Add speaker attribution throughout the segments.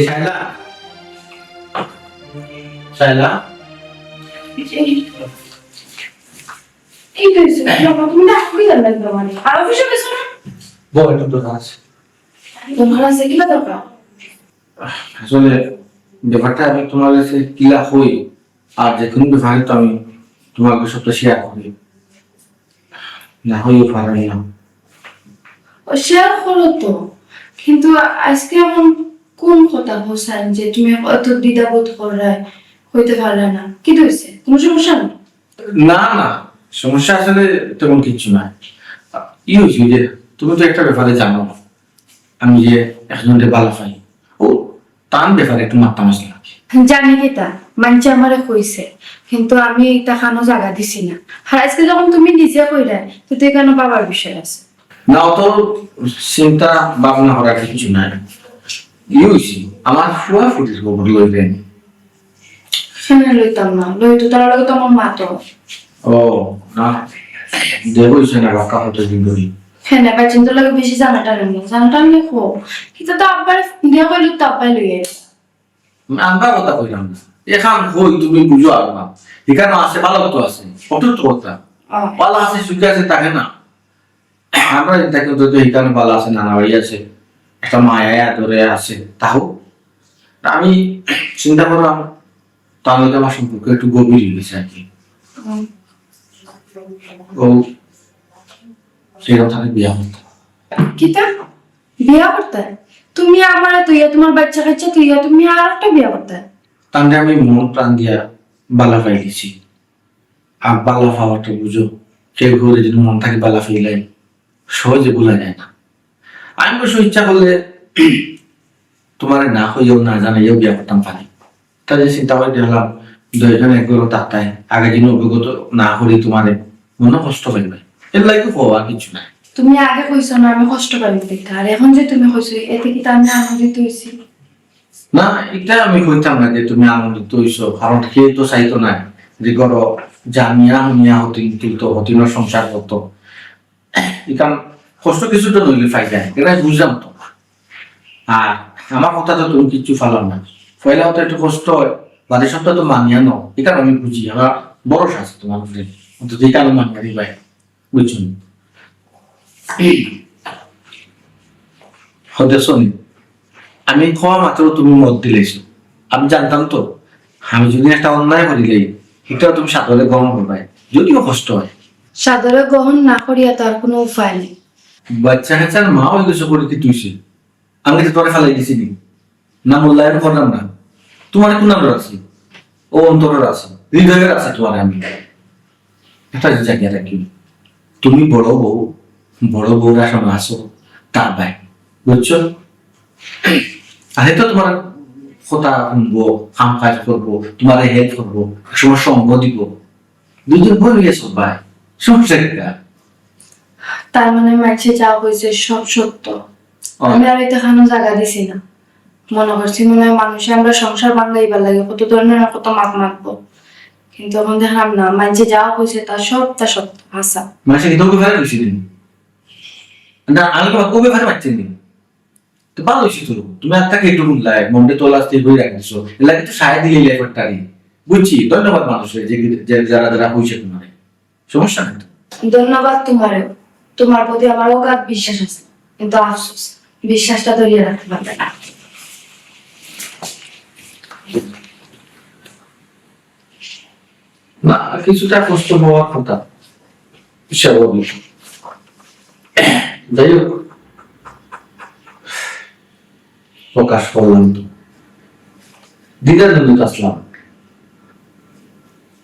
Speaker 1: শায়লা, শায়লা,
Speaker 2: কি হয়েছে? তুমি ডাকবি না মানে আর অফিসে গেছো না?
Speaker 1: বল একটু তো কাজ।
Speaker 2: তোমার আছে কি দরকার?
Speaker 1: আসলে ব্যাপারটা আমি তোমার কাছে কিলা হই, আর যে কোনো ব্যাপারে তো আমি তোমাকে সবটা শেয়ার করি, না হইও পারি না।
Speaker 2: ও শেয়ার করো তো, কিন্তু আজকে এমন কোন কথা বলছেন যে তুমি অত দ্বিধাবোধ করে হইতে পারলে না? কি হয়েছে? কোনো সমস্যা নেই?
Speaker 1: না না, সমস্যা আসলে তেমন কিছু না। ই হয়েছে যে তুমি তো একটা ব্যাপারে জানো, আমি যে একজনকে ভালো পাই, ও তার ব্যাপারে একটু মাথা মাসলা।
Speaker 2: জানি কি তা মানছে আমারে কইছে, কিন্তু আমি এটা খানো জায়গা দিছি না। আর আজকে যখন তুমি নিজে কইরা তো তুই কেন বাবার বিষয় আছে?
Speaker 1: না, অত চিন্তা ভাবনা করার কিছু নাই। ই হয়েছে আমার ফুয়া ফুটির খবর লই দেন।
Speaker 2: সেখানে লইতাম না, লইতো তার লগে তো আমার মা তো।
Speaker 1: ও না, দেব হয়েছে না বাক্কা হতে দিন ধরি।
Speaker 2: হ্যাঁ না, বাচ্চান তো লাগে বেশি জানাটা নিয়ে খো, কিন্তু তো আব্বার দিয়া কইলো তো আব্বাই লইয়ে।
Speaker 1: আমরা কথা কইলাম না, এখান হই তুমি বুঝো আর না, এখানে আছে ভালো তো আছে, কত তো কথা ভালো আছে, সুখে আছে তাকে না। আমরা দেখো তো এখানে ভালো আছে, নানা বাড়ি আছে, একটা মায়া ধরে আছে, তাও আমি চিন্তা করলাম তাহলে আমার সম্পর্ক একটু গভীর হয়ে গেছে আর কি। ও সেই কথা বিয়া হতো।
Speaker 2: কিতা বিয়া করতে? তুমি আমার তুইয়া তোমার বাচ্চা কাচ্চা তুইয়া তুমি আর একটা বিয়া করতে?
Speaker 1: তাহলে আমি মন প্রাণ দিয়া বালা পাই দিছি, আর বালা পাওয়াটা বুঝো, কেউ ঘুরে যদি মন থাকে বালা ফেলাই সহজে ভুলা যায় না। আমি অবশ্য ইচ্ছা করলে তোমার না হইও না জানাইও বিয়া করতাম পারি, তাহলে চিন্তা করে দেখলাম দুইজন একগুলো তাতায় আগে দিন অভিজ্ঞতা না করি তোমারে মনে কষ্ট পাইবে, এর লাগে হওয়া কিছু নাই।
Speaker 2: তুমি আগে কইছো না আমি কষ্ট পাইব দেখতে, আর এখন যে তুমি কইছো এতে কি আমি আনন্দিত হইছি?
Speaker 1: না, এটা আমি কইতাম না যে তুমি আনন্দিত হইছো, কারণ কেউ তো চাইতো না যে গড় জামিয়া হুমিয়া হতে কিন্তু হতিনোর সংসার করতো, এখান কষ্ট কিছু তো নইলে ফাইদা এটা বুঝলাম তো। আর আমার কথা তো তুমি কিচ্ছু ফালাম না, পয়লা হতে একটু কষ্ট হয়, বাড়ির সপ্তাহ তো মানিয়া নো, এখানে আমি বুঝি আমার বড় শাস্তি তোমার উপরে, অন্তত এখানে মানিয়া দিবাই, বুঝছো হতে শোনি। আমি খাওয়া মাত্র তুমি মত দিলেছো, আমি জানতাম তো আমি যদি একটা অন্যায় করিলে এটাও তুমি সাদরে গ্রহণ করবে, যদিও কষ্ট হয়।
Speaker 2: সাদরে গ্রহণ না করিয়া তার কোনো উপায় নেই।
Speaker 1: বাচ্চা কাচ্চার মা ওই কিছু করে কি তুইছে, আমি তো তোরে ফেলাই দিছি নি, না মূল্যায়ন করলাম না, তোমার কোন নাম আছে, ও অন্তরের আছে, হৃদয়ের আছে তোমার, আমি একটা জায়গায় রাখি, তুমি বড় বউ, বড় বউরা সব আসো তার ভাই, বুঝছো? আরে তো তোমার কথা শুনবো, কাম কাজ করবো, তোমার হেল্প করবো, সময় সঙ্গ দিব, দুজন বই গেছো ভাই, সমস্যা কি?
Speaker 2: তার মানে মাইছে যা হয়েছে সব সত্য? আমি আর এটা খানো জায়গা দিছি না, মনে করছি মনে হয় মানুষে আমরা সংসার বাংলাইবার লাগে কত ধরনের কত মাপ মাপবো, কিন্তু এখন দেখলাম না মাইছে যা হয়েছে তা সত্য হাসা।
Speaker 1: মাসে কি তোকে ফেলে দিছি দিন না, আমি তোমার কবে ফেলে পাচ্ছি দিন তো ভালো হয়েছি, তো তুমি আর তাকে একটু বললাই মনটা তোলা স্থির করে রাখছো, এর লাগে তো সাহায্য দিলে লেবারটারি, বুঝছি, ধন্যবাদ মানুষের যারা যারা হয়েছে তোমার, সমস্যা নেই তো।
Speaker 2: ধন্যবাদ তোমারও, তোমার প্রতি আমার অগাধ বিশ্বাস আছে, কিন্তু আফসোস বিশ্বাসটা ধরিয়ে রাখতে পারবে না।
Speaker 1: না, কিছুটা কষ্ট হওয়ার কথা স্বাভাবিক, যাই হোক প্রকাশ করলাম তো, দিদার জন্য আসলাম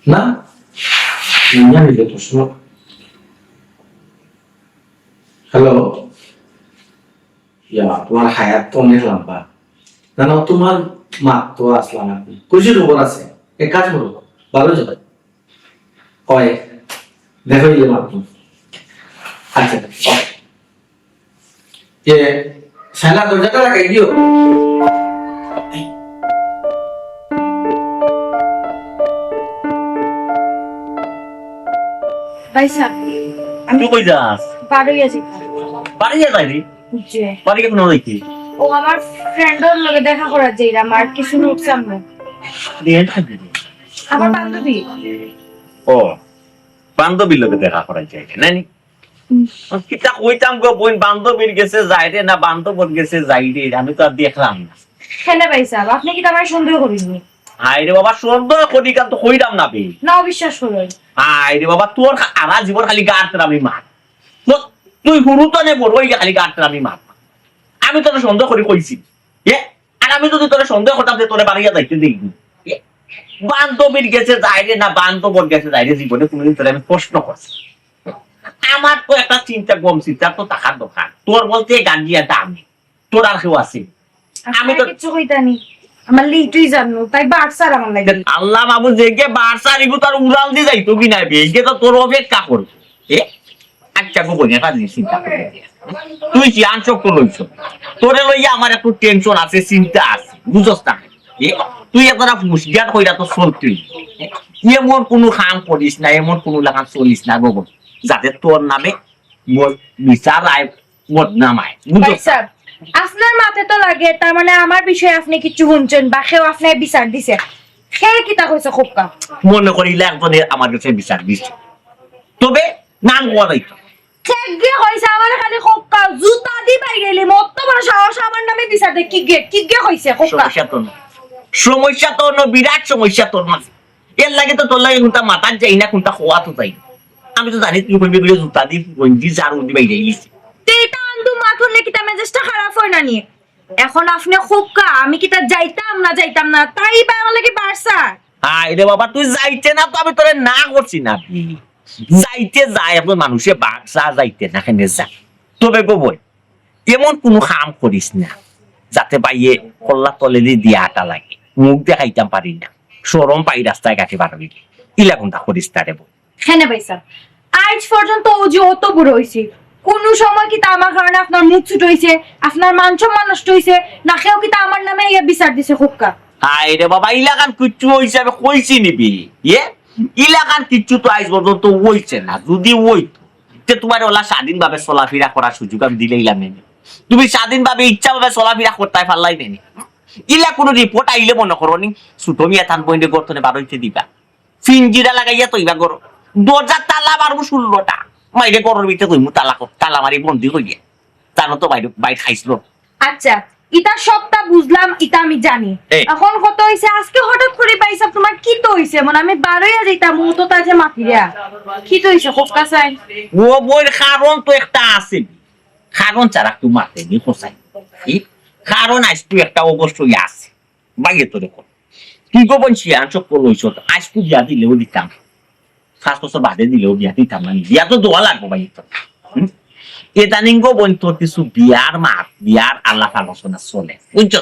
Speaker 1: না, হ্যালো, ইয়া তোমার হায়াত তো অনেক লম্বা। জানো তোমার মা তো আসলাম আপনি খুশির খবর আছে, এক কাজ করো, ভালো যাবে হয় দেখো ইলে মাত্র। আচ্ছা যে শালা দরজাটা লাগাই দিও।
Speaker 2: ভাইসা
Speaker 3: তুই কই যাস?
Speaker 2: বাড়ি আছি
Speaker 3: বাড়ি যা যাইবি?
Speaker 2: যে
Speaker 3: বাড়ি কেন দেখি?
Speaker 2: ও আমার ফ্রেন্ডের লগে দেখা করার যাইরাম আর কিছু নোটসাম না।
Speaker 3: দেন থাকবি।
Speaker 2: আমার বান্ধবী
Speaker 3: ও বান্ধবীর লোকে দেখা করাই যায় নানি? কিতা কইতাম গো বোন, বান্ধবীর গেছে যাই রে না বান্ধবর গেছে যাই রে, আমি তো আর দেখলাম না।
Speaker 2: কেন ভাইসা আপনি কি আমার সন্দেহ করিনি?
Speaker 3: হাই রে বাবা, সন্দেহ করি কান তো কইরাম না বে।
Speaker 2: না অবিশ্বাস করুন।
Speaker 3: হাই রে বাবা, তোর আরা জীবন খালি গাড়তে আমি মার। তুই হুরু তো নে বড় হইয়া খালি গাড়তে আমি মার। আমি তোর সন্দেহ করি কইছি। আর আমি যদি তোর সন্দেহ করতাম যে তোরে বাড়িয়া যাইতে দেখবি, বান্ধবীর গেছে যাই রে না বান্ধবর গেছে যাই রে, জীবনে কোনোদিন তোরে আমি প্রশ্ন করছি? আমার তো একটা চিন্তা কম, চিন্তা তো টাকার দোকান, তোর বলতে গান্ডিয়া দাম, তোর আর কেউ আছে? আমি তো
Speaker 2: কিছু কইতানি, আমার লিটুই জানো তাই বাড়সার আমার লাগে।
Speaker 3: আল্লাহ বাবু যেগে বারসা রিগু তার উড়াল দিয়ে যাইতো কি না বেগে তো তোর অপেক্ষা করবো। আচ্ছা গো বোন, একটা জিনিস চিন্তা করবি, তুই কি আনশক্ত লইছ, তোরে লইয়া আমার একটু টেনশন আছে, চিন্তা আছে, বুঝস না? তুই একটা মুসগিয়াত কইরা তো চলতি, এমন কোনো কাম করিস না, এমন কোনো লাগান চলিস না গো বোন, যাতে তোর নামে বিচার আয় বদনামায়, বুঝস?
Speaker 2: আপনার মাথায় তো লাগে তার মানে আমার বিষয়ে আপনি কিছু শুনছেন বা কেউ আপনার বিচার দিছে, সে কিতা কইছে খুবকা?
Speaker 3: মনে করিলে একজনের আমার কাছে বিচার দিচ্ছে, তবে নাম কোয়া যাইতো।
Speaker 2: কেগে কইছে আমার খালি খুবকা জুতা দি বাইরেলে মত বড় সাহস আমার নামে বিচার দে, কিগে কইছে খুবকা?
Speaker 3: সমস্যা তো বিরাট সমস্যা তোর মাঝে, এর লাগে তো তোর লাগে কোনটা মাথা যাই না, কোনটা খোয়া তো যাই। আমি তো জানি তুই কইবি বলে জুতা দি গঞ্জি জার উঠি বাইরে গেছি,
Speaker 2: তেটা আন্দু মাথুলে কিতা মেজাজটা খারাপ হয় না নি? এখন আপনি খুবকা আমি কিতা যাইতাম না তাই বা আমার লাগে বাড়সা।
Speaker 3: হাই রে বাবা, তুই যাইতে না তো আমি তোরে না করছি না, যাইতে যায় আপনার মানুষে বাচ্চা যাইতে না কেন যা। তবে গো বই, এমন কোনো কাম করিস না যাতে বাইয়ে কল্লা তলে দিয়ে আটা লাগে, মুখ দেখাইতাম পারি না, সরম পাই রাস্তায় কাটি পারবি, ইলা কোনটা করিস তারে বই।
Speaker 2: হ্যাঁ ভাইসা, আজ পর্যন্ত ও যে অত বড় হইছে, কোন সময় কি তা আমার কারণে আপনার মুখ ছুট হইছে, আপনার মান সম্মান নষ্ট হইছে না? কেউ কি তা আমার নামে ইয়া বিচার দিছে খুবকা?
Speaker 3: হাই রে বাবা, ইলাকান কিচ্ছু হিসাবে কইছি নিবি, ইলাকান কিচ্ছু তো আজ পর্যন্ত হইছে না। যদি হইতো তে তোমার ওলা স্বাধীন ভাবে চলাফেরা করার সুযোগ আমি দিলেইলাম নেই, তুমি স্বাধীন ভাবে ইচ্ছা ভাবে চলাফেরা করতে পারলাই নেই। ইলা কোনো রিপোর্ট আইলে মনে করো নি ছুটো মিয়া থান বইন্ডে গর্তনে বারোইতে দিবা, ফিনজিরা লাগাইয়া তৈবা করো, দরজা তালা মারবো 16টা, মাইরে গরুর ভিতরে কইমু তালা মারি বন্দি হইয়া, জানো তো বাইরে বাইর খাইছিল।
Speaker 2: আচ্ছা ইটা সবটা বুঝলাম, ইটা আমি জানি। এখন কত হইছে আজকে হঠাৎ করে পাইছা তোমার কি তো হইছে? মানে আমি বারোইয়া যাইতাম ও তো তাজে মাতিরা, কি তো হইছে খুবকা চাই?
Speaker 3: ও বইয়ের কারণ তো একটা আছে, কারণ ছাড়া তুই মারতে নি কোসাই, কারণ আজ তুই একটা অবশ্যই আছে বাইরে তো দেখো কি গোপন ছিয়া চোখ লইছ, আজ তুই বিয়া দিলেও দিতাম, 5 বছর বাদে দিলেও বিয়া দিতাম না, বিয়া তো দোয়া লাগবো বাইরে তো। ইদানিং গোপন তোর কিছু বিয়ার আলাপ আলোচনা চলে, বুঝছো?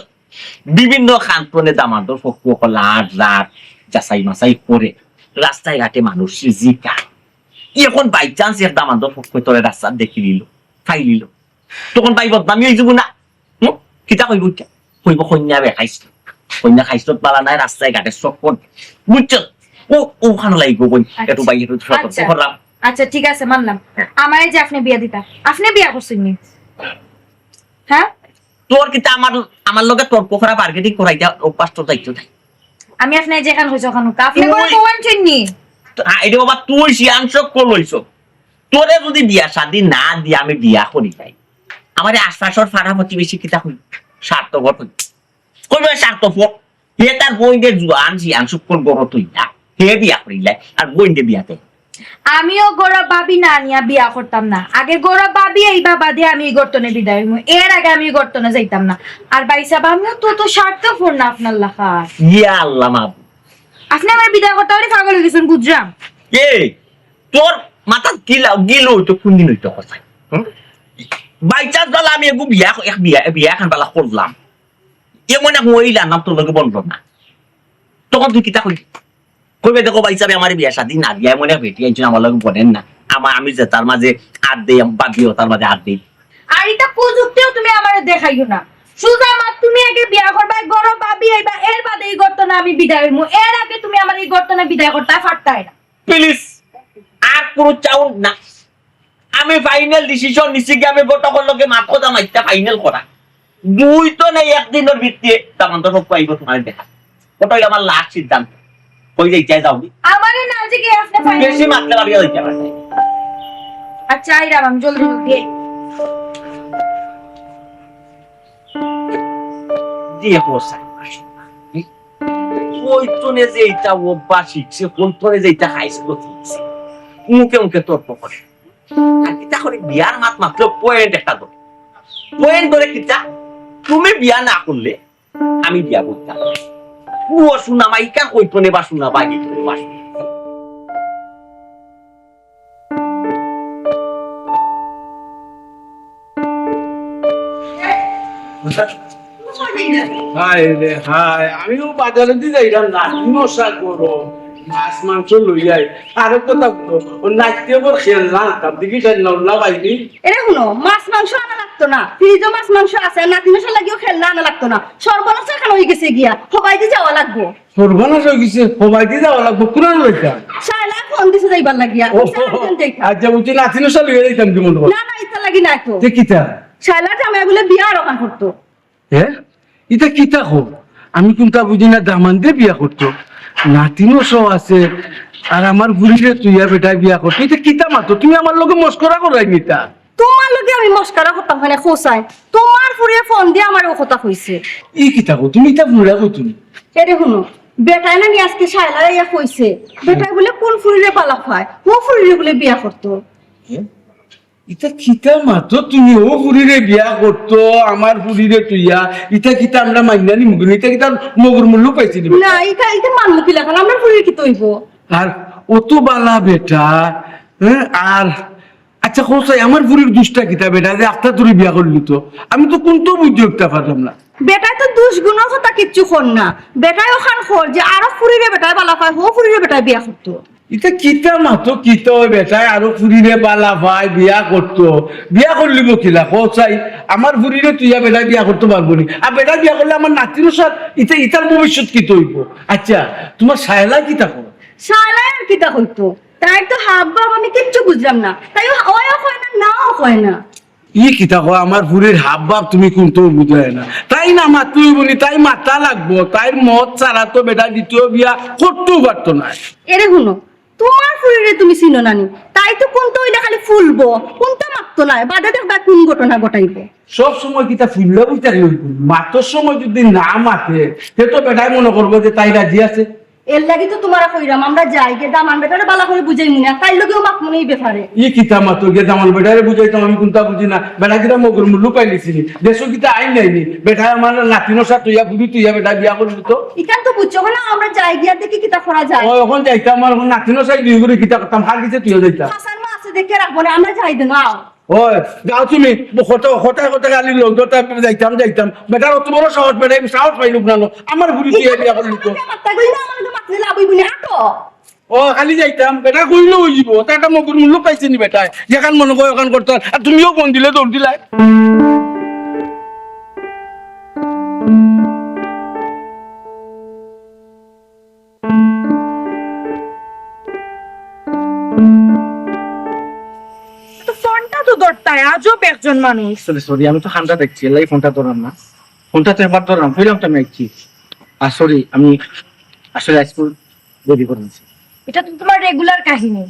Speaker 3: বিভিন্ন খান্তনে দামাদর পক্ষ লাট রাত যাচাই মাচাই করে রাস্তায় ঘাটে মানুষ জিকা, এখন বাই চান্স এর দামাদর পক্ষ তোরে রাস্তা দেখি নিল খাই নিল, তখন বাই বদনামি হয়ে যাব না? কিতা কইব? কইব কন্যা খাইছিল, কন্যা খাইছিল পালা নাই, রাস্তায় ঘাটে চক্কর, বুঝছো? ওখানে লাগবো বই একটু বাইরে সতর্ক করলাম।
Speaker 2: আচ্ছা ঠিক আছে মানলাম, আমারে যে আপনি বিয়া দিতা, আপনি বিয়া করছেন নি? হ্যাঁ
Speaker 3: তোর কিতা আমার লগে তর্ক করা মার্কেটিং করাইতা অভ্যাস তো দায়িত্ব নাই।
Speaker 2: আমি আপনি যেখান হইছ ওখান আপনি কোন কোয়ান্টিন নি?
Speaker 3: এটা বাবা তুই সিয়াংশক লইছ, তোরে যদি বিয়া শাদী না দিয়ে আমি বিয়া করি যাই, আমার আশপাশর ফাড়া প্রতিবেশী কিতা হই স্বার্থপর হই, কইবে স্বার্থপর, হে তার বইনের জুয়ান সিয়াংশক বড় তুই না, হে বিয়া করিলাই আর বইনে বিয়াতে।
Speaker 2: আমিও গৌরব ভাবি না নিয়া বিয়া করতাম না, আগে গৌরব ভাবি এই বাবা দিয়ে আমি গর্তনে বিদায় হইমু, এর আগে আমি গর্তনে যাইতাম না। আর বাইসা আমিও তো স্বার্থপর না আপনার লেখা।
Speaker 3: ইয়া আল্লাহ মাবু,
Speaker 2: আপনি আমার বিদায় করতে পারি পাগল হয়ে গেছেন বুঝলাম।
Speaker 3: এ তোর মাথা গিল হইতো কোনদিন হইতো কথাই বাই চান্স বেলা আমি একটু বিয়া খান বেলা করলাম এমন এক মহিলা নাম তোর লোকে বললো না তখন তুই কিতা কইলি কইবে দেখো ভাই সাহেব আমার বিয়া শাদী না দিয়া এমন এক বেটি একজন আমার লোক বলেন না আমি যে তার মাঝে হাত দিই বাদ দিও তার মাঝে হাত দিই
Speaker 4: আর এটা প্রযুক্তিও তুমি আমার দেখাইও না সুজা মা তুমি আগে বিয়া করবা গরো ভাবি আইবা এর বাদে এই গর্তনে আমি বিদায় হইমু এর আগে তুমি আমার এই গর্তনে বিদায় করতে পারতাই না
Speaker 3: প্লিজ আর কোনো চাউন না আমি ফাইনাল ডিসিশন নিছি কি আমি গতকাল লোকে মাত কথা মাইতা ফাইনাল করা দুই তো নেই একদিনের ভিত্তিতে তখন তো সব পাইব তোমার দেখা ওটাই আমার লাস্ট সিদ্ধান্ত কই যাইতে যাওনি
Speaker 4: আমারে না যে কি আপনি ফাইনাল
Speaker 3: বেশি মাতলে বাড়িয়ে যাইতে পারে
Speaker 4: আচ্ছা আইরাম আমি জলদি জলদি
Speaker 3: দিয়ে পোষায় ওই তোনে যে এইটা অভ্যাস শিখছে কোন তোনে যে এইটা হাই স্কুল শিখছে মুখে মুখে তর্ক করে আর কিতা করে বিয়ার মাত মাত্র পয়েন্ট একটা ধরে পয়েন্ট ধরে কিতা তুমি বিয়া না করলে আমি বিয়া করতাম ও শোনা মাইকা ওই তোনে বা শোনা বাকি তোনে বা
Speaker 5: হায় রে হায় আমিও বাজারে দিয়ে যাইলাম নাতি মশা করো মাছ মাংস লইয়াই আরো কথা নাচতে ওর খেললাম তার দিকে নল্লা বাইনি
Speaker 4: এরে শুনো মাছ মাংস আনা লাগতো না ফ্রিজে মাছ মাংস আছে নাতি মশা লাগিও খেলনা আনা লাগতো না সর্বনাশ এখন হয়ে গেছে গিয়া সবাইকে যাওয়া লাগবো
Speaker 5: সর্বনাশ হয়ে গেছে সবাই দিয়ে যাওয়া লাগবো পুরান লইতা
Speaker 4: শালা ফোন দিছে যাইবার লাগিয়া
Speaker 5: আচ্ছা বুঝছি নাতি মশা লইয়া যাইতাম কি মনে
Speaker 4: না না ইতা লাগি না তো
Speaker 5: কিতা
Speaker 4: শালা জামাই বলে বিয়া রকান করতো
Speaker 5: হ্যাঁ এটা কিতা হোক আমি কোনটা বুঝি না দামান দিয়ে বিয়া করতো নাতিনও সব আছে আর আমার বুড়িরে তুইয়া বেটায় বিয়া করতো এটা কিতা মাতো তুমি আমার লোকে মস্করা করাই নিতা
Speaker 4: তোমার লগে আমি মস্কারা করতাম হয় না খোসাই তোমার ফুরিয়ে ফোন দিয়ে আমার ও কথা কইছে
Speaker 5: ই কিতা কো তুমি এটা বুড়া কো তুমি
Speaker 4: এরে শুনো বেটাই না নিয়ে আজকে শায়লা ইয়া কইছে বেটাই বলে কোন ফুরিরে পালা খায় ও ফুরিরে বলে বিয়া করতো
Speaker 5: ইটা কিতা মাতো তুমি ও বুড়িরে বিয়া করতো আমার বুড়িরে তুইয়া ইটা কিতা আমরা মাইনা নিমু ইটা কিতা মগর মূল্য পাইছি নি
Speaker 4: না এটা এটা মানমু কি লাগান আমরা ফুরির কি তৈব
Speaker 5: আর অত বালা বেটা হ্যাঁ আর আচ্ছা কোসাই আমার বুড়ির দুষ্টা কিতা বেটা যে আস্তা তুই বিয়া করলি তো আমি তো কোন তো বুঝতে উঠতে পারলাম না
Speaker 4: বেটাই তো দুষ্গুণের কথা কিচ্ছু কর না বেটাই ওখান খর যে আরো ফুরিরে বেটাই বালা পায় হো ফুরিরে বেটাই বিয়া করতো
Speaker 5: এটা কিতা মাতো কিতা ওই বেটায় আরো ফুরিরে বালা ভাই বিয়া করতো বিয়া করলিব কিলা কোসাই আমার ফুরিরে তুইয়া বেটায় বিয়া করতে পারবো নি আর বেটা বিয়া করলে আমার নাতিরও সাথ এটা ইতার ভবিষ্যৎ কি তৈব আচ্ছা তোমার সায়লা কিতা কর
Speaker 4: শায়লা আর কিটা হইতো তাই তো হাব বাব আমি কিচ্ছু বুঝলাম না তাই ওয়ও কয় না নাও কয় না
Speaker 5: ই কিতা কো আমার ফুরির হাব বাপ তুমি কোনটো বুঝায় না তাই না মাতুই বলি তাই মাথা লাগবো তাই মদ ছাড়া তো বেটা দ্বিতীয় বিয়া করতেও পারতো না
Speaker 4: এরে শুনো তোমার ফুরিরে তুমি চিনো নানি তাই তো কোনটা ওইটা খালি ফুলবো কোনটা মারতো না বাদে দেখবা কোন ঘটনা ঘটাইবো
Speaker 5: সব সময় কিতা ফুললে বুঝতে মাতর সময় যদি না মাতে সে তো বেটাই মনে করবো যে তাই রাজি আছে
Speaker 4: এর লাগি তো তোমারা কইরাম আমরা যাই গে দামান বেটারে বালা করে বুঝাই না তাই লগেও মাক মনেই বেফারে
Speaker 5: ই কিতা মাতো গে দামাল বেটারে বুঝাইতাম আমি কোনটা বুঝি না বেটা কিটা মগর মূল্য পাইলিছিনি দেশো কিতা আইন নাইনি বেটা আমার নাতিনো সাথে তুইয়া বুঝি তুইয়া বেটা বিয়া করবি তো
Speaker 4: ইকান তো বুঝছো না আমরা যাই গিয়া দেখি কিতা করা যায়
Speaker 5: ও এখন যাইতাম আমার নাতিনো সাই দুই করে কিতা করতাম হার গেছে তুইও যাইতাম
Speaker 4: হাসান মা আছে দেখে রাখবো না আমরা যাই দেন আও
Speaker 5: ওই যাও তুমি হঠাৎ গালি লোকটা যাইতাম বেটার অত বড় সাহস বেটা সাহস পাইলুক না আমার ঘুরি দিয়ে বিয়া করলি তো
Speaker 4: মাত্তা কই না আমাদের মাত্রে লাভই বুনি আটো
Speaker 5: ও খালি যাইতাম বেটা কইলে হই যাব তা একটা মগুর মূল্য পাইছে নি বেটা যেখান মনে কয় ওখান করতে আর তুমিও ফোন দিলে দৌড় দিলাই
Speaker 4: ফোনটা তো দরতায় আজব একজন মানুষ
Speaker 1: সরি আমি তো খানটা দেখছি এলাই ফোনটা ধরাম না ফোনটা তো একবার ধরাম ফিলাম তো আমি একছি আর সরি আমি আসলে স্কুল দেরি করেছি
Speaker 4: এটা তো তোমার রেগুলার কাহিনী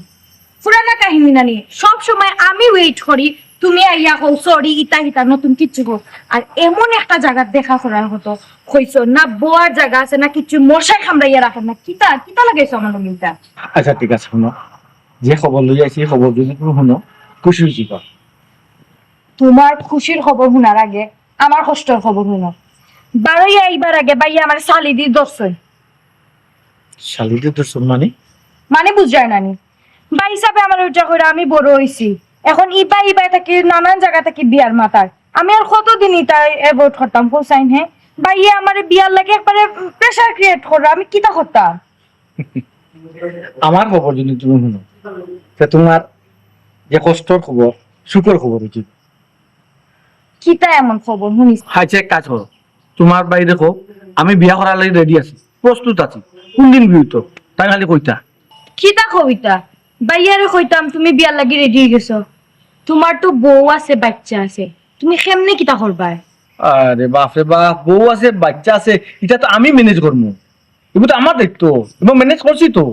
Speaker 4: পুরানা কাহিনী নানি সব সময় আমি ওয়েট করি তুমি আইয়া কও সরি ইতা হিতা নতুন কিচ্ছু কো আর এমন একটা জায়গা দেখা করার হতো কইছো না বোয়ার জায়গা আছে না কিছু মশাই খামড়াইয়া রাখেন না কিতা কিতা লাগাইছো আমার লগে
Speaker 1: আচ্ছা ঠিক আছে শোনো যে খবর লই আইছি খবর যদি তুমি শুনো খুশি হয়েছি কর
Speaker 4: তোমার খুশির খবর শোনার আগে আমার কষ্টের খবর শুনো বারোই আইবার আগে বাইয়া আমার শালি দি দর্শন
Speaker 1: শালিদের তো মানে
Speaker 4: মানে বুঝায় নানি বা হিসাবে আমার ওইটা করে আমি বড় হইছি এখন ইবা থাকি নানান জায়গা থেকে বিয়ার মাতার আমি আর কতদিন ইটা অ্যাভয়েড করতাম হোসাইন হ্যাঁ বা ইয়ে আমার বিয়ার লাগে একবারে প্রেসার ক্রিয়েট করো আমি কিতা করতাম
Speaker 1: আমার খবর যদি তুমি শুনো তা তোমার যে কষ্টর খবর সুখের খবর উচিত
Speaker 4: কিতা এমন খবর শুনিস
Speaker 1: হাইছে এক কাজ করো তোমার বাড়ি দেখো আমি বিয়া করার লাগি রেডি আছি প্রস্তুত আছি কোনদিন বিয়ে তো তাই খালি কইতা
Speaker 4: কিতা কবিতা বাইয়ারে কইতাম তুমি বিয়ার লাগি রেডি গেছো তোমার তো বউ আছে বাচ্চা আছে তুমি কেমনে কিতা করবা
Speaker 1: আরে বাপরে বাপ বউ আছে বাচ্চা আছে এটা তো আমি ম্যানেজ করবো এগুলো তো আমার দায়িত্ব এবং ম্যানেজ করছি তো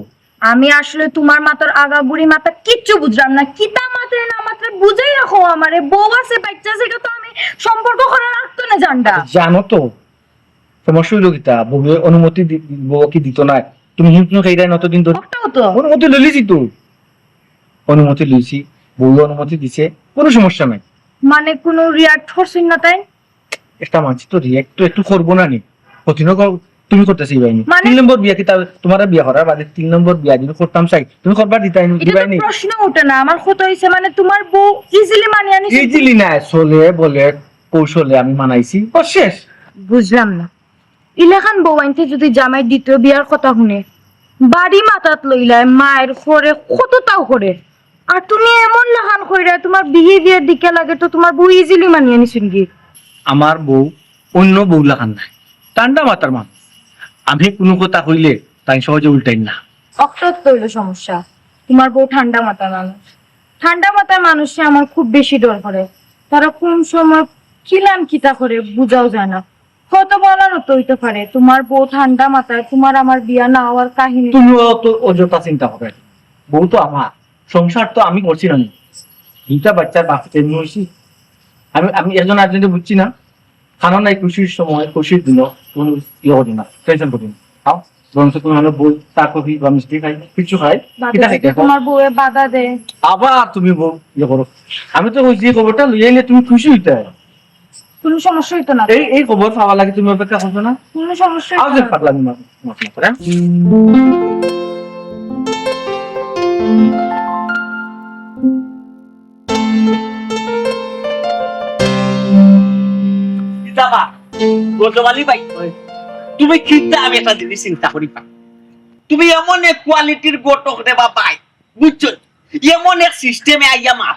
Speaker 4: আমি আসলে তোমার মাথার আগা বুড়ি মাথা কিচ্ছু বুঝলাম না কিতা মাত্রে না মাত্রে বুঝাই রাখো আমারে বউ আছে বাচ্চা আছে এটা তো আমি সম্পর্ক করার রাখতো না জানটা
Speaker 1: জানো তো সমস্যা হইলো কিতা বউয়ের অনুমতি বউ কি দিত না তুমি হিমসুন খাইরাই নতদিন ধরে
Speaker 4: ওটাও তো
Speaker 1: অনুমতি লইছি তো অনুমতি লইছি বউ অনুমতি দিছে কোনো সমস্যা নাই
Speaker 4: মানে কোনো রিয়াক্ট করছিস না তাই
Speaker 1: একটা মানুষ তো রিয়েক্ট তো একটু করবো না নি কঠিন তুমি করতেছি বাইনি
Speaker 4: মানে-
Speaker 1: 3 নম্বর বিয়া কি তোমার বিয়া করার বাদে 3 নম্বর বিয়া যদি করতাম চাই তুমি করবার
Speaker 4: এটা তো
Speaker 1: দিবাইনি
Speaker 4: প্রশ্ন ওঠে না আমার কথা হইছে মানে তোমার বউ ইজিলি মানিয়ে নিছে
Speaker 1: ইজিলি না চলে বলে কৌশলে আমি মানাইছি ও শেষ
Speaker 4: বুঝলাম না ইলাখান বউ আনতে যদি জামাই দ্বিতীয় বিয়ার কথা শুনে বাড়ি মাথাত লইলায় মায়ের করে কতটাও করে আর তুমি এমন লাহান কইরা তোমার বিহেভিয়ার দিকে লাগে তো তোমার বউ ইজিলি মানিয়ে নিছেন কি
Speaker 1: আমার বউ অন্য বউ লাগান নাই ঠান্ডা মাতার মানুষ আমি কোনো কথা কইলে তাই সহজে উল্টাই না
Speaker 4: অক্টর তো হইলো সমস্যা তোমার বউ ঠান্ডা মাথার মানুষ ঠান্ডা মাথার মানুষে আমার খুব বেশি ডর করে তারা কোন সময় কিলাম কিতা করে বুঝাও যায় না হয়তো বলারও তো হইতে পারে তোমার বউ ঠান্ডা মাথায় তোমার আমার বিয়া না হওয়ার কাহিনী
Speaker 1: তুমিও তো অযথা চিন্তা হবে বউ তো আমার সংসার তো আমি করছি না দুইটা বাচ্চার বাচ্চা নিয়ে হয়েছি আমি একজন আরেকজনকে বুঝছি না খানো নাই খুশির সময় খুশির দিন কোনো ইয়ে করি না টেনশন করি না খাও বরঞ্চ তুমি হলো বই চা কফি বা মিষ্টি খাই কিছু খাই এটা খাই দেখো
Speaker 4: তোমার বউয়ে বাধা দে
Speaker 1: আবার তুমি বউ ইয়ে করো আমি তো কইছি খবরটা লইয়ে নিয়ে তুমি খুশি হইতে
Speaker 4: কোনো সমস্যা হইতো না
Speaker 1: এই খবর পাওয়া লাগে তুমি অপেক্ষা করছো না
Speaker 4: কোনো সমস্যা
Speaker 1: আজ
Speaker 4: হইতো না।
Speaker 1: পাগলামি মশলা করে
Speaker 3: যাবা রোজওয়ালি ভাই তুমি কিতা আমি একটা জিনিস চিন্তা করি পাই তুমি এমন এক কোয়ালিটির গোটক দেবা পাই বুঝছো এমন এক সিস্টেমে আইয়া মার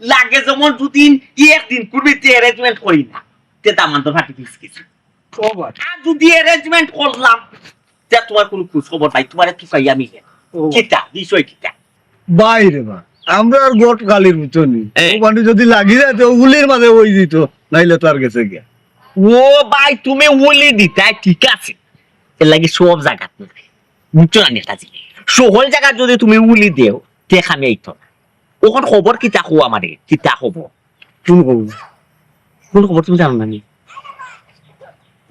Speaker 3: লাগে যেমন দুদিন একদিন পূর্বে অ্যারেঞ্জমেন্ট করি না তে দামান তো ফাটি দিস কিছু আর যদি অ্যারেঞ্জমেন্ট করলাম তে তোমার কোনো খোঁজ খবর নাই তোমার কি পাই আমি কিতা বিষয় কিতা
Speaker 5: বাইরে বা আমরা আর গোট গালির মতো নি
Speaker 3: এই।
Speaker 5: ও মানে যদি লাগি যায় তো ওগুলির মাঝে ওই দিত নাইলে তো আর গেছে গিয়া
Speaker 3: ও ভাই তুমি ওলি দিতাই ঠিক আছে এর লাগি সব জায়গা বুঝছো না একটা জিনিস সকল জায়গা যদি তুমি উলি দেও দেখ আমি আইতো না ওখান খবর কিতা হো আমারে কিতা খবর কোন খবর তুমি জানো না নি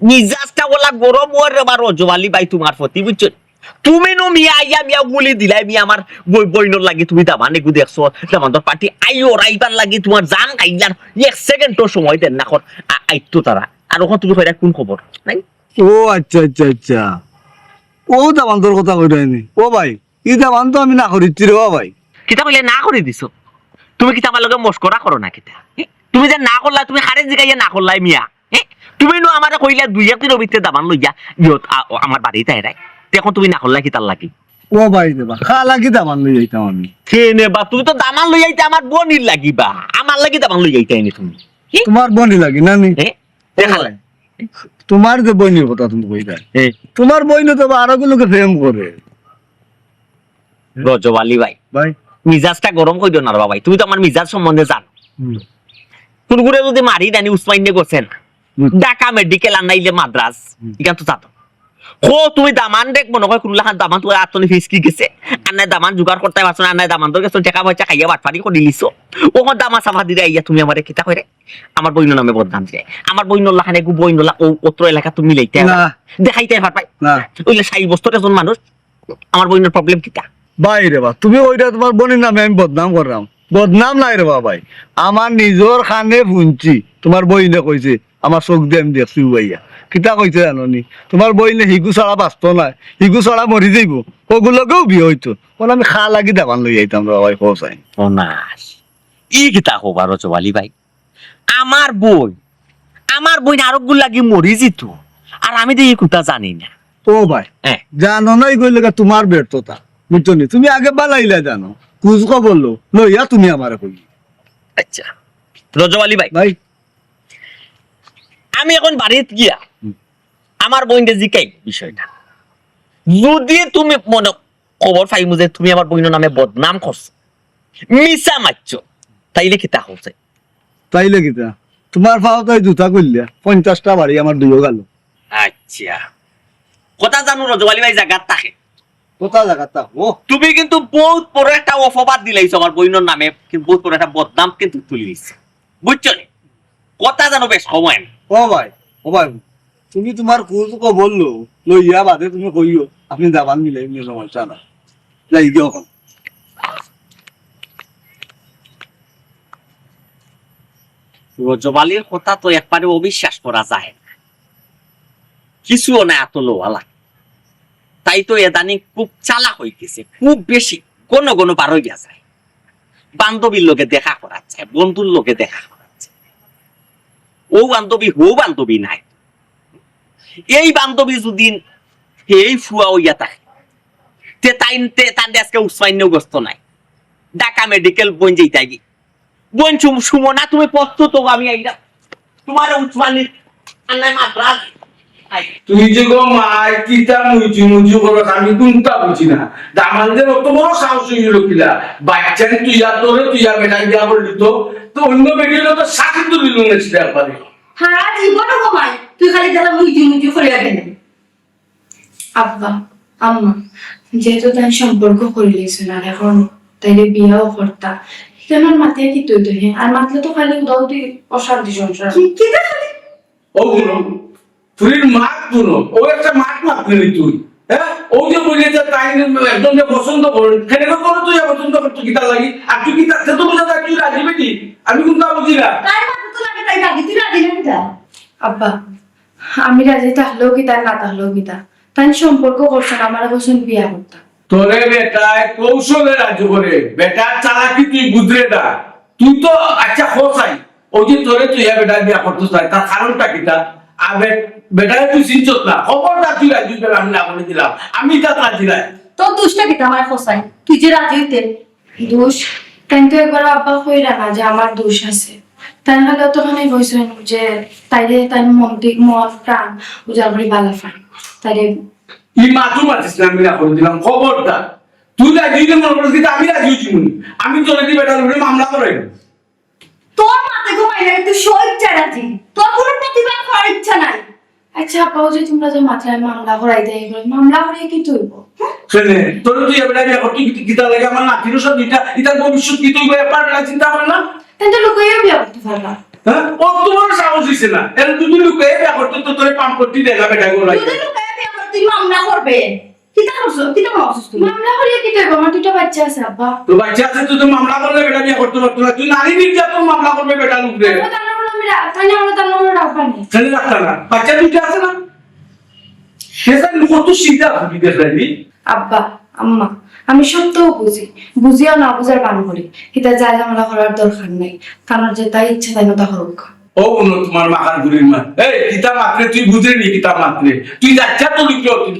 Speaker 3: নিজাজটা ওলা গরম ওর আমার রজওয়ালি ভাই তোমার প্রতি বুঝছো তুমি নো মিয়া আইয়া মিয়া গুলি দিলাই মিয়া আমার বইনর লাগি তুমি দামানে গু দেখছো দামান্তর পার্টি আইও রাইবার লাগি তোমার জান কাইলার এক সেকেন্ডও সময় দেন না কর আইতো তারা আর ওখান তুমি কইরা কোন খবর নাই
Speaker 5: ও আচ্ছা আচ্ছা আচ্ছা ও দামান্তর কথা কইরানি ও ভাই ই দামান তো আমি না করিচ্ছি রে ও ভাই
Speaker 3: কিতা বলে না করে দিছো তুমি কিতা আমার লগে মস্করা করো না কিতা তুমি যে না করলা তুমি হারে জিগাইয়া না করলাই মিয়া তুমি নো আমারে কইলা দুই একদিন ভিতরে দামান লইয়া ইয়ত আমার বাড়িতে এরাই এখন তুমি না করলা কিতার লাগি
Speaker 5: ও ভাই দেবা খালা কি দামান লই যাইতাম আমি
Speaker 3: কেনে বা তুমি তো দামান লই আইতে আমার বনির লাগিবা আমার লাগি দামান লই আইতে আইনি তুমি
Speaker 5: তোমার বনি লাগি না নি
Speaker 3: দেখালে
Speaker 5: তোমার যে বইনের কথা তুমি কইতা তোমার বইনে তো আরো গুলোকে প্রেম করে
Speaker 3: রজওয়ালি ভাই
Speaker 5: ভাই
Speaker 3: মিজাজটা গরম কই দিও না রে ভাই তুমি তো আমার মিজাজ সম্বন্ধে জানো কোন করে যদি মারি দানি উসমাইনে গোছেন ঢাকা মেডিকেল আনাইলে মাদ্রাস ইকান তো জাতো ও তুমি দামান দেখ মনে হয় কোন লাখান দামান তোর আতনি ফিস কি গেছে আন্নাই দামান জোগাড় করতে পারছ না আন্নাই দামান তোর গেছে টাকা পয়সা খাইয়া বাটপারি করে দিলিছো ও দামা সাফা দিলে আইয়া তুমি আমারে কিতা কইরে আমার বইন নামে বদনাম দিলে আমার বইন লাখানে গু বইন লা ও অত্র এলাকা তুমি লইতে
Speaker 5: না
Speaker 3: দেখাইতে পারপাই
Speaker 5: না
Speaker 3: ওইলে 60 বছর একজন মানুষ আমার বইনের প্রবলেম কিতা
Speaker 5: ভাই রে বা তুমি ওইটা তোমার বোনের নামে আমি বদনাম করলাম বদনাম নাই রে বা ভাই আমার নিজের খানে শুনছি তোমার বইনে কইছে আমার চোখ দিয়ে আমি দেখছি ভাইয়া
Speaker 6: কিতা কইছে জাননি তোমার বই নে হিগু ছড়া বাঁচতো না হিগু ছড়া মরি যাইব ওগুলোকেও বিয়ে হইতো বলে আমি খা লাগি দাবান লই আইতাম রাই খোসাই
Speaker 3: অনাস ই কিতা হবা রজবালি ভাই আমার বই আরোগ্য লাগি মরি যেত আর আমি তো এই কথা জানি না
Speaker 6: ও ভাই
Speaker 3: হ্যাঁ
Speaker 6: জানো নাই কইলে তোমার ব্যর্থতা বুঝছনি তুমি আগে বালাইলে জানো কুজ খবর লো লইয়া তুমি আমারে কই
Speaker 3: আচ্ছা রজবালি ভাই
Speaker 6: ভাই
Speaker 3: আমি এখন বাড়িতে গিয়া আমার বইনকে জিকাই বিষয়টা যদি তুমি মনে খবর পাইমু যে তুমি আমার বইনের নামে বদনাম করছো মিছা মারছো তাইলে কি তা হচ্ছে
Speaker 6: তাইলে কিতা তোমার ফাও তাই জুতা কইলা 50টা বাড়ি আমার দুইও গেল
Speaker 3: আচ্ছা কথা জানো রজবালি ভাই জায়গা থাকে
Speaker 6: কোথা জায়গাটা ও
Speaker 3: তুমি কিন্তু বহুত বড় একটা অপবাদ দিলাইছো আমার বইনের নামে কিন্তু বহুত বড় একটা বদনাম কিন্তু তুলি দিচ্ছে বুঝছো নি? কথা জানো বেশ সময়
Speaker 6: ও ভাই তুমি তোমার কুজ খবর লো লইয়া বাদে তুমি কইও আপনি যাবান মিলাই নিয়ে সমস্যা না যাই গিয়ে এখন
Speaker 3: রজবালির কথা তো একবারে অবিশ্বাস করা যায় না কিছুও না এত লোয়ালা তাই তো এদানি খুব চালাক হইতেছে খুব বেশি কোন বার হইয়া যায় বান্ধবীর লোকে দেখা করাচ্ছে বন্ধুর লোকে দেখা করাচ্ছে ও বান্ধবী নাই এই বান্ধবী যদি এই ফুয়া হইয়া থাকে তাই আজকে উসমাইন্য গ্রস্ত নাই ঢাকা মেডিকেল বোন যেইটা গি বোন সুমনা তুমি প্রস্তুত আমি আইরা তোমার উসমানি আন্নাই মাদ্রাস
Speaker 5: তুই যে গো মাই কিতা মুজি করো আমি কোনটা বুঝি না দামানদের অত বড় সাহস হইল কিলা বাচ্চারে তুই বেটা দিয়া করলি তো অন্য বেটির তো সাথে তো দিল না সেটা একবারে
Speaker 7: হ্যাঁ জীবনও কমাই তুই খালি যারা মুজি করে গেলেন
Speaker 2: আব্বা আম্মা যেহেতু তাই সম্পর্ক করে লিয়েছেন আর এখন তাইলে বিয়াও করতা কেন মাথায় কি তুই তুই আর মাতলে তো খালি উদাও তুই অশান্তি সংসার
Speaker 7: কি খালি
Speaker 5: ও গুলো তুই মাক গুলো ও একটা মাক নিলি তুই হ্যাঁ ও যে বলে যে তাই একদম যে পছন্দ করেন সেটা করে তুই পছন্দ করতে কিতা লাগি আর তুই কিতা সে তো বোঝা যায় তুই রাজি বেটি আমি কোনটা বুঝি না
Speaker 7: তাই মাথা তো লাগে তাই রাজি তুই রাজি না কিটা
Speaker 2: আব্বা আমি রাজি থাকলেও কি তার না থাকলেও কি তা তাই সম্পর্ক করছেন আমার পছন্দ বিয়া করতাম
Speaker 5: তোরে বেটায় কৌশলে রাজি করে বেটার চালাকি তুই বুঝরে না তুই তো আচ্ছা খোসাই ওই যে তোরে তুই বেটা বিয়া করতে চাই তার কারণটা কিটা আর বেটায় তুই চিনছত না খবরটা তুই রাজি করে আমি না বলে দিলাম আমি তা রাজি নাই
Speaker 7: তোর দুষ্টা কিটা আমার খোসাই তুই যে রাজি হইতে
Speaker 2: দোষ তাই তো একবার আব্বা কইরা না যে আমার দোষ আছে তাই হলে তখন বলছেন যে তাইলে তাই মন প্রাণ উজাড় করে বালা ফান তাইলে
Speaker 5: ই মাথু মাতিস না আমি না করে দিলাম খবরটা তুই রাজি হইলে মনে করিস কিন্তু আমি রাজি হইছি আমি তোরে কি বেটার উপরে মামলা করাই
Speaker 7: তোর মাথায় ঘুমাই না তুই সইচ্ছা রাজি তোর কোনো প্রতিবাদ করার ইচ্ছা নাই
Speaker 2: আচ্ছা আব্বাও যে তোমরা যে মাথায় মামলা করাই দেয় মামলা করে কি তুইব
Speaker 5: শুনে তোরে তুই বেটা বিয়া করতে কিতা লাগে আমার নাতির সাথে ইটার ভবিষ্যৎ কি তুই ব্যাপার চিন্তা করে না
Speaker 2: তাই তো লুকাইয়া বিয়া করতে পারবা
Speaker 5: হ্যাঁ ও তোমার সাহস হইছে না এর তুই লুকাই বিয়া করতে তো তোরে পাম করতে দেলা বেটা গোলাই
Speaker 7: তুই লুকায় বিয়া করে তুই মামলা করবে কিটা করছিস তুই
Speaker 2: মামলা করে কি তুইব আমার দুটো বাচ্চা আছে আব্বা
Speaker 5: তো বাচ্চা আছে তুই তো মামলা করলে বেটা বিয়া করতে পারতো না তুই নারী নির্যাতন মামলা করবে বেটা লুকরে ছেলে রাখতা না বাচ্চা দুইটা আছে না সেখানে কত সিধা ভাবি দেখলি
Speaker 2: আব্বা আম্মা আমি সত্যও বুঝিও না বুঝার বান করি এটা যা ঝামেলা করার দরকার নেই কারণ যে তাই ইচ্ছা তাই মতো হোক
Speaker 5: ও উনো তোমার মাখার গুরির মা এই কিতা মাত্রে তুই বুঝে নি কিতা মাত্রে তুই যাচ্ছা তো লিখো তুই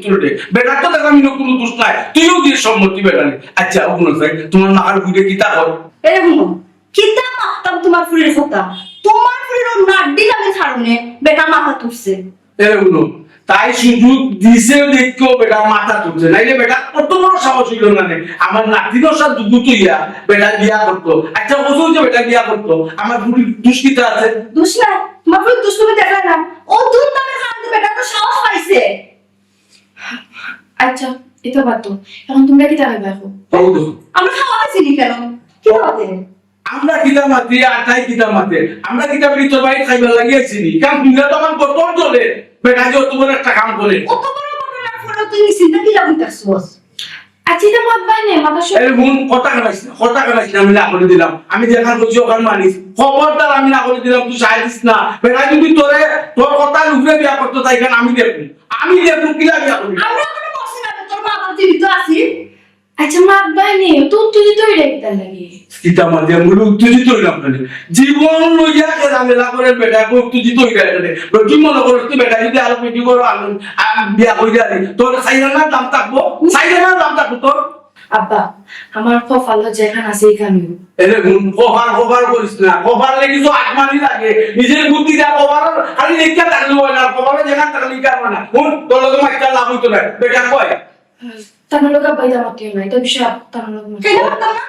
Speaker 5: বেটা তো দেখ আমি কোনো দোষ নাই তুইও দিয়ে সম্মতি বেটালি আচ্ছা ও উনো তাই তোমার মাখার গুরে কিতা কর
Speaker 7: এরকম কিতা মারতাম তোমার ফুলের কথা তোমার ফুলের নাড্ডি লাগে ছাড়নে বেটা মাথা তুলছে
Speaker 5: এই উনো তাই সুযোগ দিছে দেখো বেটা মাথা তুলছে নাইলে বেটা কত বড় সাহস হইল না আমার নাতির সাথে দুটো ইয়া বেটা বিয়া করতো আচ্ছা বছর যে বেটা বিয়া করতো আমার পুরি দুষ্কিতা আছে
Speaker 7: দুষ না তোমার ফুল দুষ তুমি দেখা না ও দুধ দামে খাওয়াতে বেটা তো সাহস পাইছে
Speaker 2: আচ্ছা এটা বাদ দাও এখন তোমরা কি তাহলে দেখো
Speaker 7: আমরা খাওয়াতে চিনি কেন কি খাওয়াতে
Speaker 5: আমরা কিতা মাতি আটাই কিতা মাতে আমরা কিতা বলি তোর বাড়ি খাইবার লাগিয়েছি কারণ দুনিয়া তো আমার কত চলে বেটা যে অত বড় একটা কাম করে
Speaker 7: অত বড় ঘটনার ফলে তুই চিন্তা কি লাগুইতাছস
Speaker 2: আচ্ছা এটা মত ভাই নেই মাথা
Speaker 5: এই হুন কথা কাটাইছ না আমি না করে দিলাম আমি যেখান করছি ওখানে মানিস খবরদার আমি না করে দিলাম তুই সাইদিস না বেটা যদি তোর কথা উপরে বিয়া করতে তাই কেন আমি দেখবো কি বিয়া করবি
Speaker 7: আমরা কোনো বসে না তোর বাবা জীবিত আছি
Speaker 2: আচ্ছা মত ভাই নেই তো তুই তো এটা লাগে
Speaker 5: সীতা মাঝে মুলু উত্তেজিত হইলাম না জীবন লইয়া খেলামেলা করে বেটা কো উত্তেজিত হইলা রে কি মনে করছ তুই বেটা যদি আলো পিটি করো আমি বিয়া কইরা দি তোর সাইরানা দাম থাকবো তোর
Speaker 2: আব্বা আমার কপাল যেখানে আছে এখানে
Speaker 5: এরে কভার করিস না কভার লাগি তো আত্মানি লাগে নিজের বুদ্ধি দা কভার খালি লিখা থাকলে হয় না কভারে যেখানে থাকলে লিখা হয় না কোন তোর লগে মাইকা লাভ হইতো না বেটা কয়
Speaker 2: তার লোকা বাইদা মত নাই তো বিষয় তার লোক
Speaker 7: কেন করতাম না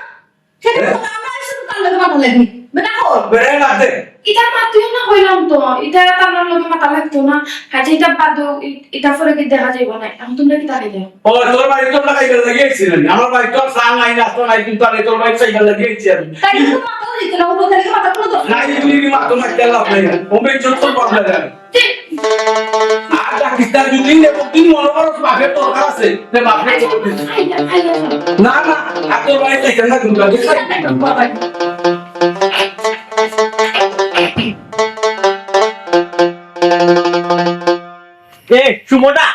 Speaker 7: সেটা তো আমরা শুধু কাল লাগে মাথা লাগি বেটা কর
Speaker 5: বেড়ে না দে
Speaker 2: এটা মাতিও না হইলাম তো এটা তার লোকে মাথা লাগতো না আচ্ছা এটা বাদ এটা পরে কি দেখা যাইব না এখন তোমরা কি তাকাই দাও
Speaker 5: ও তোর বাড়ি তোর লাগাইতে লাগিয়েছি না আমার বাড়ি তোর সাং নাই না তো নাই কিন্তু আরে তোর বাড়ি সাইকেল লাগিয়েছি আমি
Speaker 7: তাই তো মাথা দিতে না উপর থেকে মাথা কোনো দোষ
Speaker 5: নাই তুই মাতো না কেলা নাই ওমে যত পাবলা যায় আটা কিস্তা যদি নে প্রতিদিন মনে করো বাপে তোর আছে তে বাপে না আর তোর বাড়ি সাইকেল না কিন্তু
Speaker 3: এ সুমনা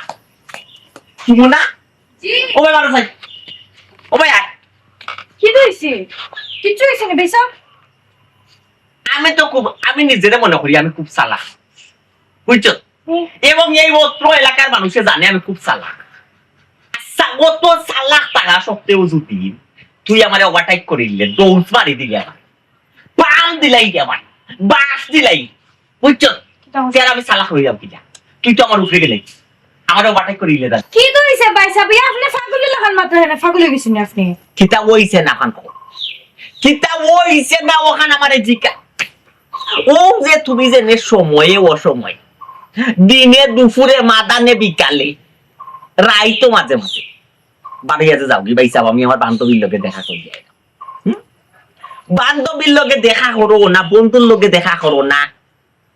Speaker 4: জি
Speaker 3: ও ভাই মারো সাই ও ভাই আয়।
Speaker 4: কি হইছে কিছু হইছে না বেসব
Speaker 3: আমি নিজেরে মনে করি আমি খুব চালাক বুঝছো এবং এই অত্র এলাকার মানুষে জানে আমি খুব চালাক আচ্ছা অত চালাক থাকা সত্ত্বেও যদি তুই আমার ওভারটাইক করিলে দৌড় মারি দিলে আমার পাম দিলাই আমার বাস দিলাই বুঝছো তার আমি চালাক হয়ে যাবো কিনা তুই তো আমার উপরে গেলে আমার ওভারটাইক করিলে দাদা
Speaker 4: কি হইছে বাইসা ভাই আপনি ফাগুলি লাগান মাত্র না ফাগুলি গেছেন আপনি
Speaker 3: কিতা ওইছে না খান কিতা ওইছে না ওখানে আমারে জিকা ও যে তুমি যে নে সময়ে অসময় দিনে দুপুরে মাদানে বিকালে রাইতো মাঝে মাঝে বাড়ি আছে যাও কি ভাই সাহেব আমি আমার বান্ধবীর লোকে দেখা করি বান্ধবীর লোকে দেখা করো না বন্ধুর লোকে দেখা করো না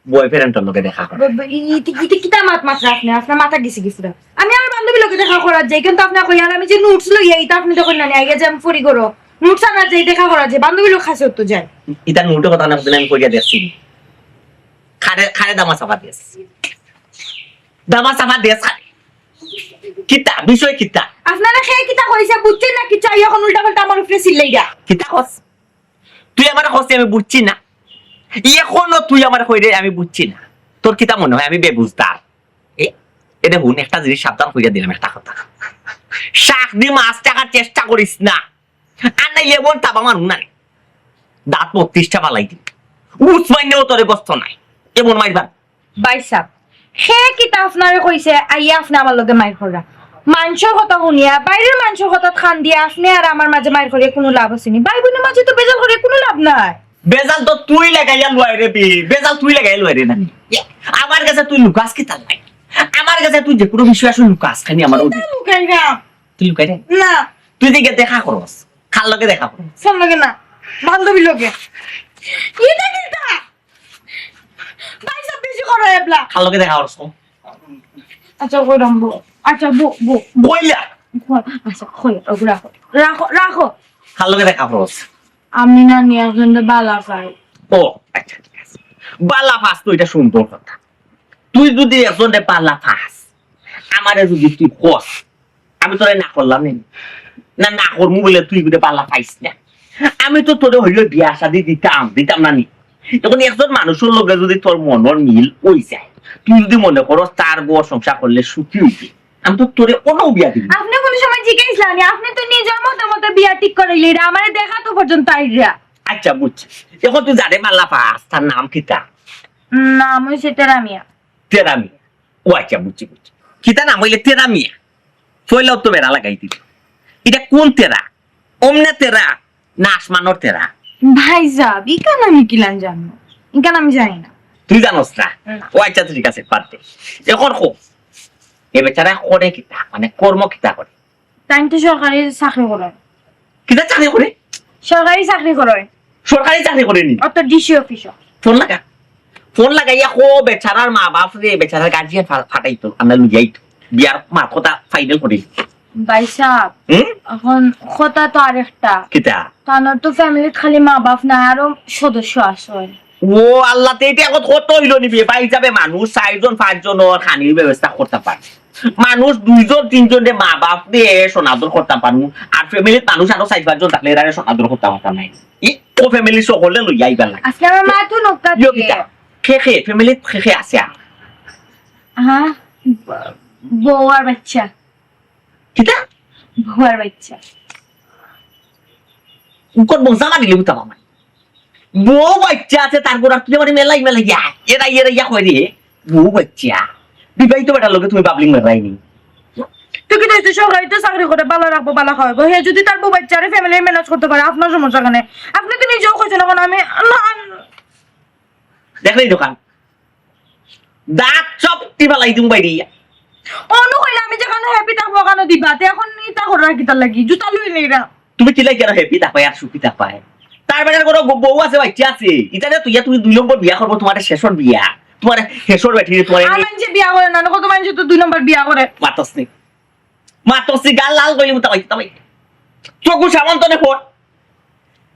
Speaker 3: বয়ফ্রেন্ডের লোকে দেখা করো
Speaker 4: ইতি কিতা মাত্র আপনি আপনার মাথা গেছে কি পুরা আমি আমার বান্ধবী লোকে দেখা করার যাই কিন্তু আপনি কই আর আমি যে নোটস লই এইটা আপনি তখন না আগে যে আমি ফরি করো নোটস আনা যাই দেখা করা যায় বান্ধবী লোক খাসে তো যায়
Speaker 3: ইটা নোটে কথা না আমি কইয়া দিয়েছি খারে দামা চাপা দিয়েছি দামা চাপা দিয়েছ কিতা বিষয় কিতা
Speaker 4: আপনারা খেয়ে কিতা কইছে বুঝছেন না কি চাই এখন উল্টা পাল্টা আমার উপরে সিল্লাইয়া
Speaker 3: কিতা কস তুই আমার কসে আমি বুঝছি না এখনো তুই আমার কইরে আমি বুঝছি না তোর কিতা মনে হয় আমি বেবুঝদার এটা হুন একটা জিনিস সাবধান কইরা দিলাম একটা কথা শাক দিয়ে মাছ টাকার চেষ্টা করিস না আর নাইলে এমন তাবা মারুন না দাঁত 32টা পালাই দিন উসমাইনেও তোরে বস্ত নাই এমন মাইবার
Speaker 4: বাইসাব হে কিতা আপনারে কইছে আইয়া আপনি আমার লগে মাইর করা মাংসর কথা শুনিয়া বাইরের মাংসর কথা খান দিয়া আপনি আর আমার মাঝে মাইর করে কোনো লাভ আছে নি ভাই বোনের মাঝে তো বেজাল করে কোনো লাভ নাই
Speaker 3: বেজাল তো তুই লাগাইয়া লয় রে বি বেজাল তুই লাগাই লয় রে না আমার কাছে তুই লুকাস কি তার নাই আমার কাছে তুই যে কোনো বিষয় আসলে লুকাস খানি আমার
Speaker 4: লুকাই না
Speaker 3: তুই লুকাই রে
Speaker 4: না
Speaker 3: তুই দিকে দেখা করস খাল লগে দেখা করস
Speaker 4: সব লগে না বান্ধবী লগে এটা কিতা বাইসাব বেশি করো এবলা
Speaker 3: খাল লগে দেখা করস
Speaker 4: আচ্ছা কইরাম বো আচ্ছা বো
Speaker 3: বইলা
Speaker 4: আচ্ছা কই রাখো
Speaker 3: খাল লগে দেখা করস
Speaker 4: আমি না নিয়ে আসলে বালা পাই
Speaker 3: ও আচ্ছা ঠিক আছে বালা ফাস তো এটা সুন্দর কথা তুই যদি একজনে বালা ফাস আমারে যদি তুই কস আমি তোরে না করলাম না করবো বলে তুই যদি বালা পাইস না আমি তো তোরে হইলে বিয়া শাদি দিতাম না নি এখন একজন মানুষের লগে যদি তোর মনের মিল ওই যায় তুই যদি মনে করো তার বউ সংসার করলে সুখী হইবে আমি তো তোরে কোনো বিয়া দিব
Speaker 4: আপনি কোন সময় জিজ্ঞাসলেন আপনি তো নিজের মতো বিয়া ঠিক করাইলি আমারে দেখা তো পর্যন্ত আইরা
Speaker 3: আচ্ছা বুঝছি এখন তুই যারে বালা পাস তার নাম কিতা
Speaker 4: নাম হইছে তেরামিয়া
Speaker 3: তেরামিয়া ও আচ্ছা বুঝছি কিতা নাম হইলে তেরামিয়া ফইলেও তো বেড়া লাগাই দিল এটা কোন তেরা অমনে তেরা না আসমানোর তেরা
Speaker 4: ভাই সাব ইকান আমি কিলান জানো ইকান আমি জানি না
Speaker 3: তুই জানোস না ও আচ্ছা ঠিক আছে পারতে এখন খো এ বেচারা করে কিতা মানে কর্ম কিতা করে
Speaker 4: টাইম তো সরকারি চাকরি করে
Speaker 3: কিতা চাকরি করে
Speaker 4: সরকারি চাকরি করে
Speaker 3: সরকারি চাকরি করে নি
Speaker 4: অত ডিসি অফিস
Speaker 3: ফোন লাগাইয়া কো বেচারার মা বাপ রে বেচারার গার্জিয়ান ফাটাইতো আমরা লুইয়াইতো বিয়ার মার কথা ফাইনাল করি
Speaker 4: ভাই সাহেব এখন কথা তো আরেকটা
Speaker 3: কিতা
Speaker 4: তানোর তো ফ্যামিলিত খালি মা বাপ না আরো সদস্য আছে
Speaker 3: ও আল্লাহ তে এটা কত হইল নিবি পাই যাবে মানুষ 4জন 5জনের খানির ব্যবস্থা করতে পারে মানুষ 2জন 3জনের মা বাপ দিয়ে সনাদর করতে পারমু আর ফ্যামিলিত মানুষ আরো 4-5জন থাকলে এরা সনাদর করতে পারতাম নাই ও ফ্যামিলি সকলে লই আইবার লাগে
Speaker 4: আজকে আমার মা তো নৌকা
Speaker 3: ইয়ো কিতা খে ফ্যামিলিত খে আছে
Speaker 4: হ্যাঁ বউ আর বাচ্চা
Speaker 3: কিতা
Speaker 4: বউ আর বাচ্চা
Speaker 3: কোন বংশা দিলে বুঝতাম আমার বউ বাচ্চা আছে তারপর আর তুই মানে মেলাই ইয়া এরা কই রে বউ বাচ্চা বিবাহিত বেটার লোকে তুমি বাবলিং মেলাইনি
Speaker 4: তুই কি তুই সরকারি তো চাকরি করে ভালো রাখবো ভালো খাওয়াবো হে যদি তার বউ বাচ্চারে ফ্যামিলি ম্যানেজ করতে পারে আপনার সমস্যা কেন আপনি তো নিজেও কইছেন এখন আমি
Speaker 3: দেখলেই দোকান দাঁত সব টিপালাই তুমি বাইরে
Speaker 4: অনু কইলে আমি যেখানে হ্যাপি থাকবো ওখানে দিবা তে এখন নিতা করে রাখি তার লাগি জুতা লই নেইরা
Speaker 3: তুমি কিলাই কেন হ্যাপি থাকবে আর সুখী থাকবে তার বেটার কোনো বউ আছে বাচ্চা আছে ইতারে তুমি 2 নম্বর বিয়া করবো তোমার শেষর বিয়া তোমার শেষর বেটি তোমার
Speaker 4: আমার যে বিয়া করে না কত মানুষ তো 2 নম্বর বিয়া করে
Speaker 3: মাতসনি গাল লাল কইলি তাই চকু সামন্তনে পড়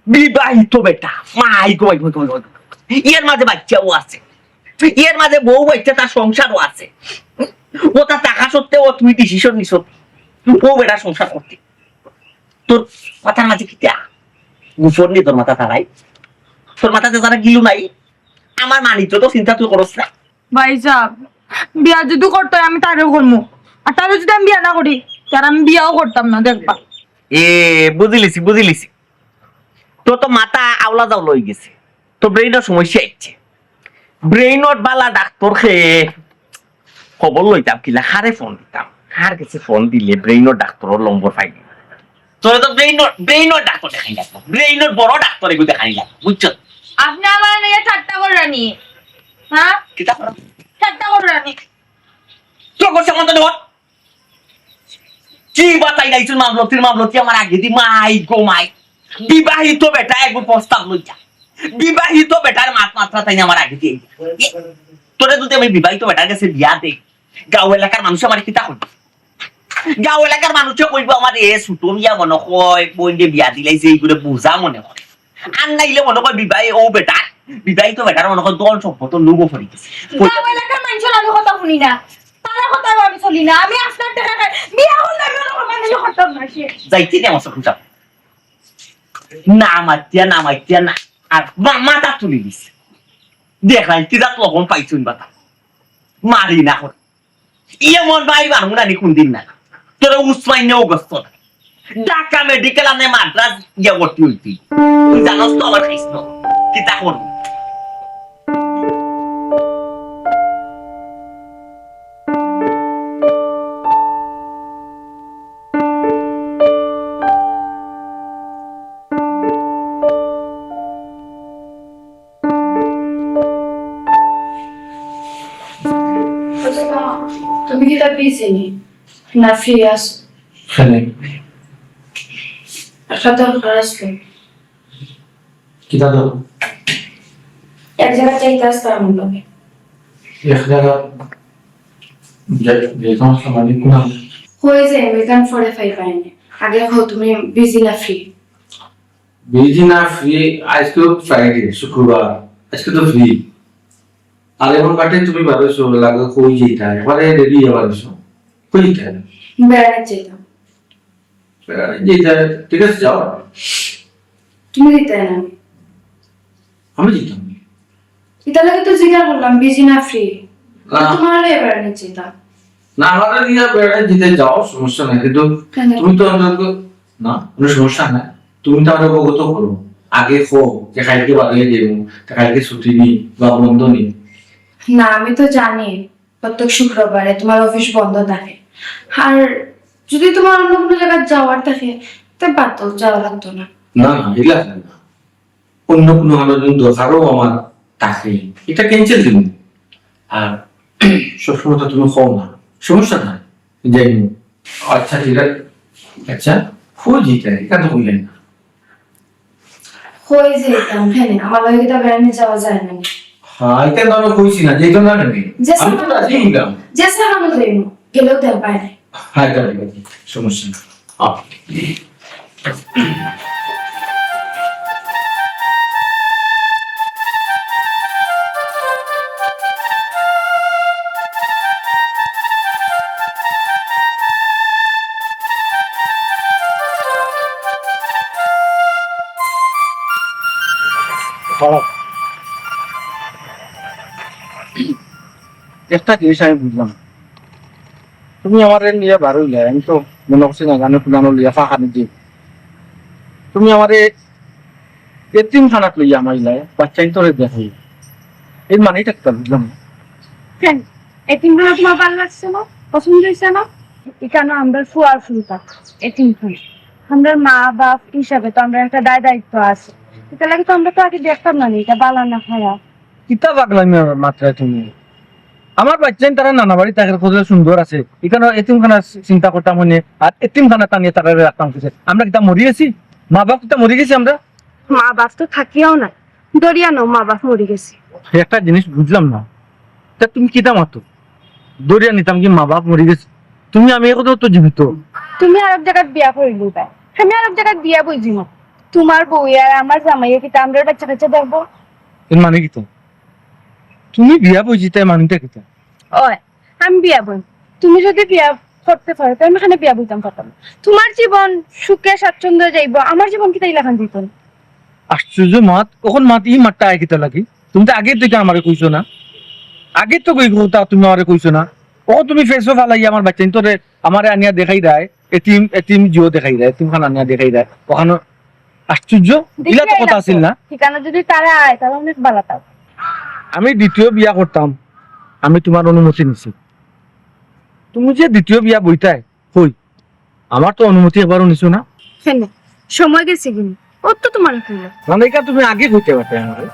Speaker 3: বিবাহিত বেটা মাই গো এর মাঝে বাচ্চাও আছে এর মাঝে বউ বাচ্চা তার সংসারও আছে ও তার টাকা সত্ত্বেও তুই ডিসিশন নিছ ও বেটা সংসার করতে তোর মাথার মাঝে কি গুফর নিয়ে তোর মাথা তারাই তোর মাথাতে যারা গিলু নাই আমার মানিত তো চিন্তা তুই করস না
Speaker 4: ভাই সাহেব বিয়া যদি করতে হয় আমি তারেও করবো আর তারে যদি আমি বিয়া না করি তার আমি বিয়াও করতাম না দেখবা
Speaker 3: এ বুঝিলিছি তোর তো মাথা আওলা যাও লই গেছে তোর ব্রেইনের সমস্যা হচ্ছে ব্রেইনত বালা ডাক্তার খেয়ে খবর লইতাম কিলা হারে ফোন দিতাম হার কাছে ফোন দিলে ব্রেইনের ডাক্তারের নম্বর পাইনি তোরে তো ব্রেইনের ডাক্তার দেখাই লাগবো ব্রেইনের বড় ডাক্তার এগুলো দেখাই লাগবো বুঝছো
Speaker 4: আপনি আমার নিয়ে ঠাট্টা করে রানি হ্যাঁ
Speaker 3: কিতা করো
Speaker 4: ঠাট্টা করে রানি
Speaker 3: তো করছে মন তো কি বাতাই নাইছুন মামলতি আমার আগে দি মাই গো মাই বিবাহিত বেটা একবার প্রস্তাব লইয়া বিবাহিত বেটার মাত্রা তাই আমার আগে দিয়ে তোরে যদি আমি বিবাহিত বেটার কাছে বিয়া দেই গাঁও এলাকার মানুষ আমার কিতা করবে গাঁও এলাকার মানুষও কইব আমার এ ছুটো মিয়া মনে হয় বই দিয়ে বিয়া দিলাই যে এইগুলো বোঝা মনে হয় আর নাইলে মনে হয় বিবাহিত বেটার মনে হয় দল সম্পদ লোগো ফরি গেছে
Speaker 4: গাঁও এলাকার মানুষের আমি কথা শুনি না তারা কথা আমি চলি না আমি আপনার টাকা বিয়া হলে আমি ওরকম মানুষ করতাম না
Speaker 3: যাইতে না আমার খুঁজা না মাতিয়া না আর মাথা তুলি দিছে দেখাই কি রাত লবণ পাইছুন বাতা মারি না করে এমন ভাই বানু না নি কোনদিন না তোরা উসমাইন নে অগস্ত ঢাকা মেডিকেল আনে মাদ্রাস গিয়া ভর্তি হইতি তুই জানোস তো আমার খাইছ না কি তা কোন
Speaker 2: তুমি কি তা বিজি না ফ্রি আছো একটা দরকার আসলো
Speaker 1: কিতা দাও
Speaker 2: এক জায়গায় চাইতে আসতে আমার লোকে হয়ে যায় ওইখান 45 পাইনি আগে হো তুমি বিজি না ফ্রি
Speaker 1: বিজি না ফ্রি আজকে ফ্রাইডে শুক্রবার আজকে তো ফ্রি আর এখন কাটে তুমি ভাবেছো লাগা কই যেটা এবারে রেডি হবার এসো কই যেটা
Speaker 2: বেড়াতে চাইতাম
Speaker 1: যেটা ঠিক আছে যাও
Speaker 2: তুমি দিতে না
Speaker 1: আমি যেতাম
Speaker 2: এটা লাগে তো জিজ্ঞাসা করলাম বিজি না ফ্রি
Speaker 1: না।
Speaker 2: তোমার বেড়াতে চাইতাম
Speaker 1: না আমাদের দিয়ে বেড়াতে যেতে যাও সমস্যা নাই কিন্তু
Speaker 2: কেন?
Speaker 1: তুমি তো অন্তত না কোনো সমস্যা নাই তুমি তো আমাকে অবগত করো আগে খো যে কালকে বাড়িয়ে দেবো কালকে ছুটি নি বা বন্ধ নি
Speaker 2: না আমি তো জানি প্রত্যেক শুক্রবারে তোমার অফিস বন্ধ থাকে আর যদি তোমার অন্য কোনো জায়গায় যাওয়ার থাকে তো বাদ যাওয়া লাগতো না
Speaker 1: না না এগুলা না অন্য কোনো আলোচন দরকারও আমার থাকে এটা ক্যান্সেল দিন আর সবসময় তো তুমি খাও না সমস্যা নাই যাই আচ্ছা ঠিক আছে আচ্ছা খুঁজ যেতে এখানে হইলেন না
Speaker 2: হয়ে যেতাম হ্যাঁ আমার লাগে তো বেড়াতে যাওয়া যায় না
Speaker 1: হ্যাঁ এটা তো আমি কইছি না যেহেতু না নেবে
Speaker 2: যে
Speaker 1: আমি তো রাজি হইলাম
Speaker 2: যে সাহানো যাইমু গেলেও তেল পায় না
Speaker 1: হ্যাঁ যাবে, সমস্যা নেই।
Speaker 5: একটা জিনিস আমি বুঝলাম না। তুমি আমার নিয়ে বার হইলে আমি তো মনে করছি না গানে পুরানো লিয়া ফাঁকা নিজি তুমি আমার এতিম খানাত লইয়া আমাইলাই বাচ্চাই তোরে দেখাই এর মানেটা কি বুঝলাম না।
Speaker 4: কেন এতিমগুলো তোমার ভালো লাগছে না, পছন্দ হয়েছে না? এখানে আমরা ফুয়ার ফুলতা এতিম ফুল, আমরা মা বাপ হিসাবে তো আমরা একটা দায়িত্ব আছে, এটা লাগে তো আমরা তো আগে দেখতাম না এটা বালা না খারাপ।
Speaker 5: কিতা পাগলামি মাত্রায় তুমি। আমার বাচ্চাই তারা নানা বাড়ি তাকে খোঁজে সুন্দর আছে, এখানে এতিমখানা চিন্তা করতাম মনে আর এতিমখানা টানিয়ে তারা রাখতাম খুঁজে। আমরা কিতা মরিয়েছি? মা বাপ কিতা মরে গেছি আমরা?
Speaker 4: মা বাপ তো থাকিও না, দরিয়া নো মা বাপ মরে গেছি।
Speaker 5: একটা জিনিস বুঝলাম না, তা তুমি কিতা মাতো দরিয়া নিতাম কি মা বাপ মরে গেছে? তুমি আমি একথা তো জীবিত।
Speaker 4: তুমি আর এক জায়গায় বিয়া করিলি ভাই, আমি আর এক জায়গায় বিয়া বুঝি না। তোমার বউ আর আমার জামাইয়ে কিতা আমরা বাচ্চা কাচ্চা দেখবো?
Speaker 5: এর মানে কিতা? তুমি বিয়া বুঝি তাই মানিটা কিতা?
Speaker 4: ওই আমি বিয়া বই, তুমি যদি বিয়া করতে পারো তো আমি এখানে বিয়া বইতাম পারতাম। তোমার জীবন সুখে স্বাচ্ছন্দ্য যাইব, আমার জীবন কি তাই লেখান দিত না।
Speaker 5: আশ্চর্য মাত, কখন মাত ই মাতটা আয় কিতা লাগি? তুমি তো আগে থেকে আমারে কইছো না, আগে তো কই কথা তুমি আমারে কইছো না। ও তুমি ফেসো ফালাই আমার বাচ্চা তোরে আমারে আনিয়া দেখাই দেয়, এতিম এতিম জিও দেখাই দেয়, এতিম খান আনিয়া দেখাই দেয় ওখানে। আশ্চর্য, ইলা তো কথা আছিল না।
Speaker 4: ঠিকানা যদি তারা আয় তাহলে অনেক ভালো তাও।
Speaker 5: আমি দ্বিতীয় বিয়া করতাম, আমি তোমার অনুমতি নিছি। তুমি যে দ্বিতীয় বিয়া বইতাই কই, আমার তো অনুমতি একবারও নিছো না।
Speaker 4: কেন সময় গেছে কিনি ও তো তোমার হইলো
Speaker 5: মানে এটা তুমি আগে কইতে পারতে আমারে।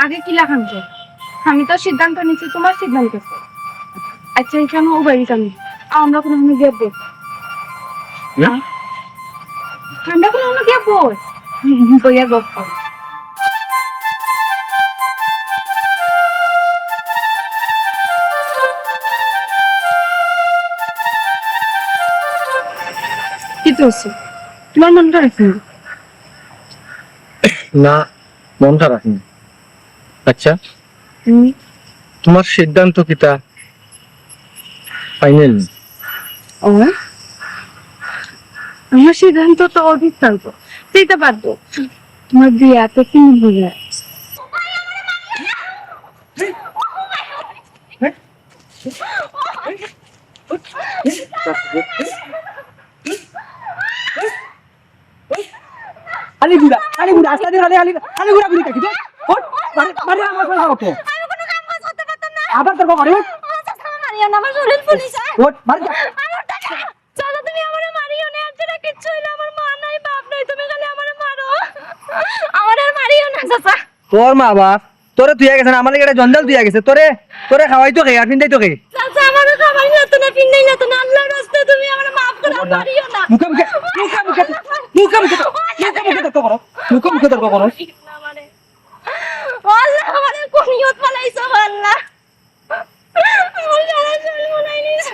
Speaker 4: আগে কি লাগান তো, আমি তো সিদ্ধান্ত নিচ্ছি, তোমার সিদ্ধান্ত। আচ্ছা এখানে ও বাড়ি কামি আমরা কোনো আমি গিয়ে বই, আমরা কোনো আমরা গিয়ে বই বইয়া গপ্প। কি চলছে তোমার মনটা রাখি
Speaker 5: না, মনটা রাখিনি। আচ্ছা তোমার সিদ্ধান্ত কিতা ফাইনাল?
Speaker 4: ও আমার সিদ্ধান্ত তো অধিকান্ত সেইটা বাদ দাও, তোমার বিয়াতে কি বুঝে
Speaker 5: আলিগুড়া আস্তে আলি আলিগুড়া গুড়ি কাকি ওট মারে আমার কথা হতো আবার তোর করে ওট
Speaker 7: মারিও না, আমার শরীর ফুলিছে।
Speaker 5: ওট মার যা।
Speaker 7: চাচা তুমি আমারে মারিও না, আর যেটা কিচ্ছু হইলো আমার মা নাই বাপ নাই, তুমি খালি আমারে মারো, আমার আর মারিও না চাচা।
Speaker 5: তোর মা বাপ তোরে তুই গেছে না, আমার লাগে জঞ্জাল তুই গেছে, তোরে তোরে খাওয়াই তো খাই আর পিন্দাই তো খাই।
Speaker 7: চাচা আমারে খাবার না তো না পিন্নাই না তো না, আল্লাহর রাস্তায় তুমি আমারে মাফ করো, আর মারিও না।
Speaker 5: মুখে মুখে তো করো, মুখে তো করো।
Speaker 7: আমারে আল্লাহ আমারে কোন নিয়ত বানাইছো আল্লাহ, আমার সারা শরীর বানাই নিছ।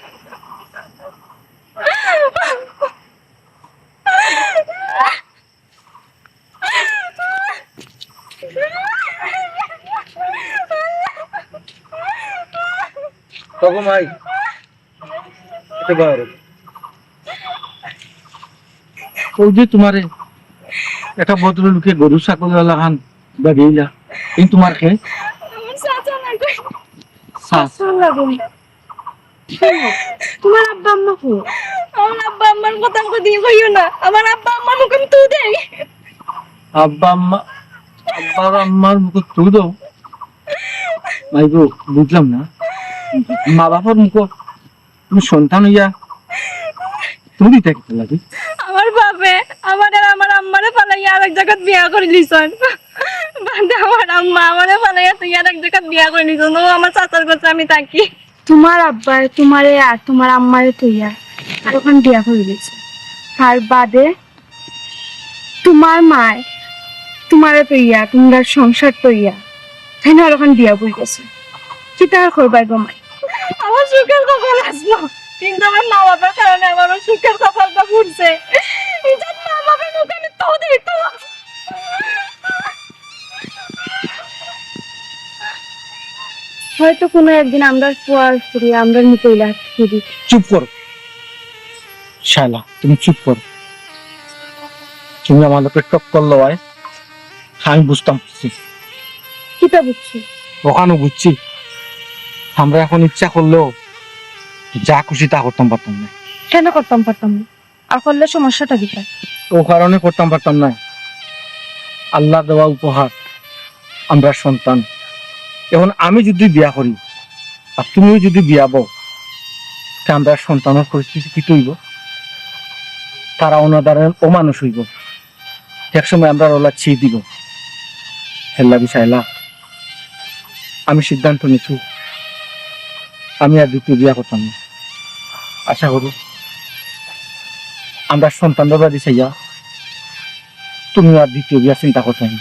Speaker 5: তখন ভাই এটা বাইরে ওই যে তোমারে একটা ভদ্রলোকে গরু ছাগল লাগান বাগিলা এই তোমার খেয়ে
Speaker 7: আমার চাচা না কই,
Speaker 5: শ্বাস
Speaker 4: তোমার আব্বা আম্মা কো?
Speaker 7: আমার আব্বা আম্মার কথা আমাকে দিয়ে কইও না, আমার আব্বা আম্মার মুখে আমি তু দেই।
Speaker 5: আব্বা আম্মার মুখে তুই দাও ভাই গো, বুঝলাম না মা বাবার মুখ তুমি সন্তান হইয়া তুমি দিতে কি লাগে?
Speaker 7: আমার বাপে আমার আর আমার আম্মারে ফালাইয়া আরেক জায়গায় বিয়া করে লিছন, বাদে আমার আম্মা আমারে ফালাইয়া তুই আরেক জায়গায় বিয়া করে লিছন, ও আমার চাচার কাছে আমি থাকি।
Speaker 4: তোমার আব্বা তোমারে আর তোমার আম্মারে তুইয়া আর ওখানে বিয়া করে দিয়েছে, আর বাদে তোমার মায় তোমারে তুইয়া তোমার সংসার তুইয়া তাই না আর ওখানে বিয়া বই গেছে। কি তার করবাই গো মাই?
Speaker 7: আমার সুখের কখন আসলো, কিন্তু আমার মা বাবার কারণে আমার ওই সুখের কপালটা ঘুরছে ইজাত মা বাবার মুখে আমি তো দেখতো হয়তো কোনো একদিন আমরা পোয়ার ফুরি আমরা নিকইলা ফুরি
Speaker 5: চুপ করো শালা, তুমি চুপ করো। তুমি আমাদেরকে টক্কর লওয়ায় আমি বুঝতাম পারছি,
Speaker 4: কিটা বুঝছি
Speaker 5: ওখানে বুঝছি। আমরা এখন ইচ্ছা করলেও যা খুশি তা করতাম পারতাম না।
Speaker 4: কেন করতাম পারতাম না? আর করলে সমস্যাটা কিটা?
Speaker 5: ও কারণে করতাম পারতাম না, আল্লাহ দেওয়া উপহার আমরা সন্তান। এখন আমি যদি বিয়া করি আর তুমিও যদি বিয়া বউ, তা আমরা সন্তানের পরিস্থিতি কি হইব? তারা অনাদারের অমানুষ হইব, একসময় আমরা ওলা ছি দিব। হেল্লা বিষাইলা আমি সিদ্ধান্ত নিচ্ছি, আমি আর দ্বিতীয় বিয়া করতাম না। আশা করি আমরা সন্তান বাবা দিছে তুমি আর দ্বিতীয় বিয়া চিন্তা করতে না।